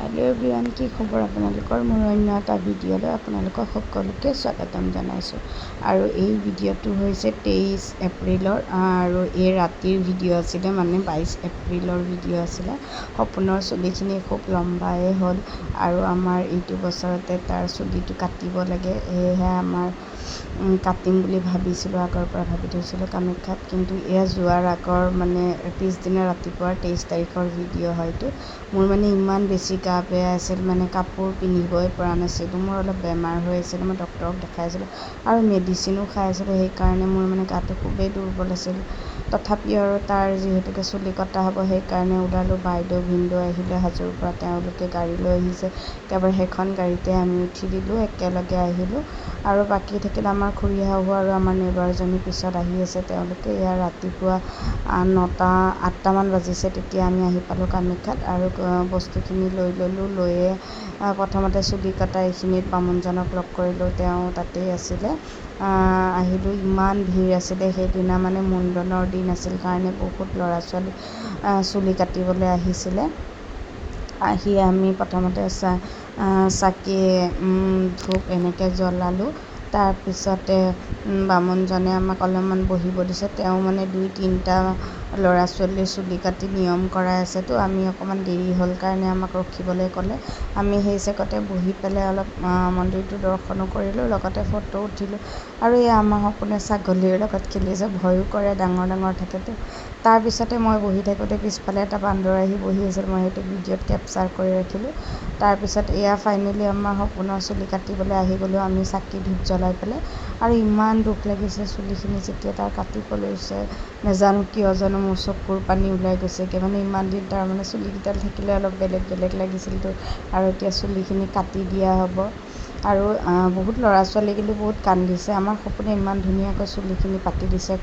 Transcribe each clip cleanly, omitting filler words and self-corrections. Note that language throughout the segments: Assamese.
হেল্ল' এভৰিৱান, কি খবৰ আপোনালোকৰ? মোৰ অন্য এটা ভিডিঅ'লৈ আপোনালোকক সকলোকে স্বাগতম জনাইছোঁ। আৰু এই ভিডিঅ'টো হৈছে 23 এপ্ৰিলৰ আৰু এই ৰাতিৰ ভিডিঅ' আছিলে, মানে 22 এপ্ৰিলৰ ভিডিঅ' আছিলে। সপোনৰ চুলিখিনি খুব লম্বাই হ'ল আৰু আমাৰ এইটো বছৰতে তাৰ চুলিটো কাটিব লাগে, সেয়েহে আমাৰ কাটিম বুলি ভাবিছিলোঁ, আগৰ পৰা ভাবি থৈছিলোঁ কামাখ্যাত। কিন্তু এয়া যোৱাৰ আগৰ মানে পিছদিনা ৰাতিপুৱাৰ 23 তাৰিখৰ ভিডিঅ' হয়তো। মোৰ মানে ইমান বেছি গা বেয়া আছিল, মানে কাপোৰ পিন্ধিবই পৰা নাছিলোঁ। মোৰ অলপ বেমাৰ হৈ আছিল, মই ডক্টৰক দেখাইছিলোঁ আৰু মেডিচিনো খাই আছিলোঁ। সেইকাৰণে মোৰ মানে গাটো খুবেই দুৰ্বল আছিল। তথাপিও আৰু তাৰ যিহেতুকে চুলি কটা হ'ব, সেইকাৰণে ওলালোঁ। বাইদেউ ভিনদেউ আহিলে হাজোৰ পৰা, তেওঁলোকে গাড়ী লৈ আহিছে। একেবাৰে সেইখন গাড়ীতে আমি উঠি দিলোঁ, একেলগে আহিলোঁ। আৰু বাকী থাকিল আমাৰ খুৰী শাহু আৰু আমাৰ নেবাৰজনী পিছত আহি আছে। তেওঁলোকে ইয়াৰ ৰাতিপুৱা 8টামান বাজিছে, তেতিয়া আমি আহি পালোঁ কামাখ্যাত। আৰু বস্তুখিনি লৈ ল'লোঁ, লৈয়ে প্ৰথমতে চুলি কটা এইখিনিত বামুণজনক লগ কৰিলোঁ, তেওঁ তাতেই আছিলে। আহিলোঁ, ইমান ভিৰ আছিলে সেইদিনা, মানে মুণ্ডনৰ দিন আছিল কাৰণে বহুত ল'ৰা ছোৱালী চুলি কাটিবলৈ আহিছিলে। আহি আমি প্ৰথমতে চাকি ধূপ এনেকৈ জ্বলালোঁ। তাৰপিছতে বামুণজনে আমাক অলপমান বহিব দিছে। তেওঁ মানে 2-3টা ল'ৰা ছোৱালীৰ চুলি কাটি নিয়ম কৰাই আছেতো, আমি অকণমান দেৰি হ'ল কাৰণে আমাক ৰখিবলৈ ক'লে। আমি সেই চেগতে বহি পেলাই অলপ মন্দিৰটো দৰ্শনো কৰিলোঁ, লগতে ফটো উঠিলোঁ। আৰু এই আমাৰ সপোনে ছাগলীৰ লগত খেলিছে, ভয়ো কৰে, ডাঙৰ ডাঙৰ থাকেতো। তাৰপিছতে মই বহি থাকোঁতে পিছফালে এটা বান্দৰ আহি বহি আছিল, মই সেইটো ভিডিঅ'ত কেপচাৰ কৰি ৰাখিলোঁ। তাৰপিছত এয়া ফাইনেলি আমাৰ সপোনৰ চুলি কাটিবলৈ আহি গ'লোঁ আমি, চাকি ধূপ জ্বলাই পেলাই। আৰু ইমান দুখ লাগিছে চুলিখিনি যেতিয়া তাৰ কাটিব লৈছে, নাজানো কিয় জানো মোৰ চকুৰ পানী ওলাই গৈছেগৈ। মানে ইমান দিন তাৰমানে চুলিকেইডাল থাকিলে অলপ বেলেগ বেলেগ লাগিছিলতো, আৰু এতিয়া চুলিখিনি কাটি দিয়া হ'ব। আৰু বহুত ল'ৰা ছোৱালী কিন্তু বহুত কান্দিছে। আমাৰ সপোনে ইমান ধুনীয়াকৈ চুলিখিনি পাতি দিছে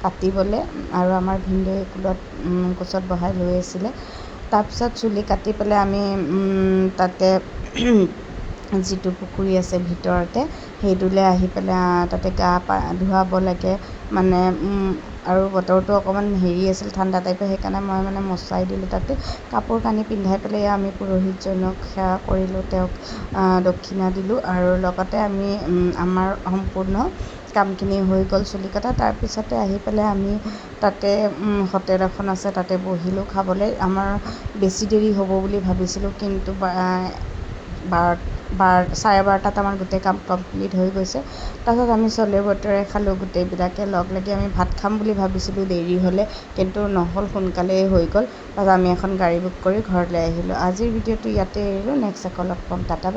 কাটিবলৈ, আৰু আমাৰ ভিনদেউৱে কোচত বহাই লৈ আছিলে। তাৰপিছত চুলি কাটি পেলাই আমি তাতে যিটো পুখুৰী আছে ভিতৰতে, সেইটোলৈ আহি পেলাই তাতে গা পা ধুৱাব লাগে মানে। আৰু বতৰটো অকণমান হেৰি আছিল, ঠাণ্ডা টাইপৰ, সেইকাৰণে মই মানে মচাই দিলোঁ তাতে। কাপোৰ কানি পিন্ধাই পেলাই আমি পুৰোহিতজনক সেৱা কৰিলোঁ, তেওঁক দক্ষিণা দিলোঁ। আৰু লগতে আমি আমাৰ সম্পূৰ্ণ কামখিনি হৈ গ'ল চুলি কটা। তাৰপিছতে আহি পেলাই আমি তাতে হোটেল এখন আছে, তাতে বহিলোঁ খাবলৈ। আমাৰ বেছি দেৰি হ'ব বুলি ভাবিছিলোঁ, কিন্তু 12:30 আমাৰ গোটেই কাম কমপ্লিট হৈ গৈছে। তাৰপিছত আমি চলে বতৰে খালোঁ গোটেইবিলাকে লগ লাগি। আমি ভাত খাম বুলি ভাবিছিলোঁ দেৰি হ'লে, কিন্তু নহ'ল, সোনকালেই হৈ গ'ল। তাৰপিছত আমি এখন গাড়ী বুক কৰি ঘৰলৈ আহিলোঁ। আজিৰ ভিডিঅ'টো ইয়াতে এৰিলোঁ, নেক্সট আকৌ লগ পাম, টাটা।